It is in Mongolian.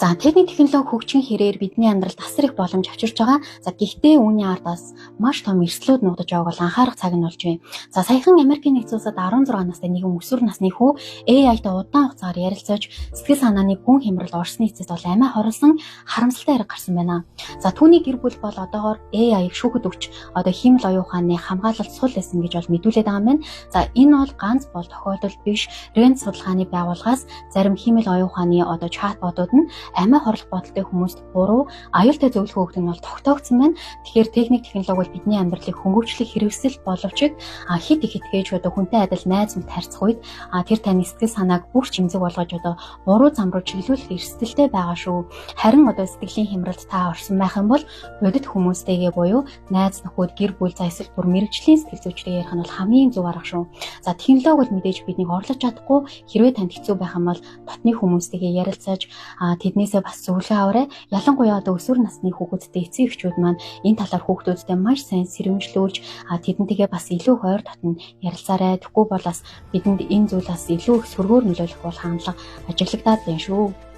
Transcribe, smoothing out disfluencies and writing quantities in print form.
За техник технологи хөгжин хэрээр бидний амьдралд асар их боломж авчирч байгаа. За гэхдээ үүний ард бас маш том эрсдлүүд нуудаж байгааг бол анхаарах цаг нь болж байна. За саяхан Америкийн нэгдсэн улсад 16 настай нэгэн өсвөр насны хүү AI-тай удаан хугацаагаар ярилцаж сэтгэл санааны гүн хямрал орсны эцэст бол амиа хорлсон харамсалтай хэрэг гарсан байна. За түүний гэр бүл бол одоогоор AI-г шүүхэд өгч хиймэл оюун ухааны хамгаалалт сул байсан гэж бол мэдүүлээд байгаа юм байна. За энэ бол ганц бол тохиолдол биш. Рэнд судалгааны байгууллагаас зарим хиймэл оюун ухааны чатботууд нь амиа хорлох бодолтой хүмүүст буруу аюултай зөвлөгөө өгдөг нь бол тогтоогдсон байна. Тэгэхээр техник технологи бол бидний амьдралыг хөнгөвчлөх хэрэгсэл боловч хит их итгэж хүнтэй адил найз мэт харьцах үед тэр таны сэтгэл санааг бүх чимзэг болгож буруу зам руу чиглүүлэх эрсдэлтэй байгаа шүү. Харин сэтгэлийн хямралд та орсон байх юм бол бодит хүмүүстэйгээ буюу найз нөхөд гэр бүл эсвэл бүр мэрэгжлийн сэтгэл зүйчтэй ярих нь бол хамгийн зөв арга шүү. За технологи бол мэдээж биднийг орлож чадахгүй, хэрвээ танд хэцүү байх юм бол дотны хүмүүстэйгээ ярилцаж тэднээсээ бас зөвлөгөө аваарай. Ялангуяа өсвөр насны хүүхэдтэй эцэг эхчүүд маань энэ талаар хүүхдүүдтэй маш сайн сэрэмжлүүлж тэдэнтэйгээ бас илүү хойр татна ярилцаарай. Тэгэхгүй бол бас бидэнд энэ зүйл бас илүү их сөргөөр нөлөөлөх бол хандлага ажиглагдаад байна шүү.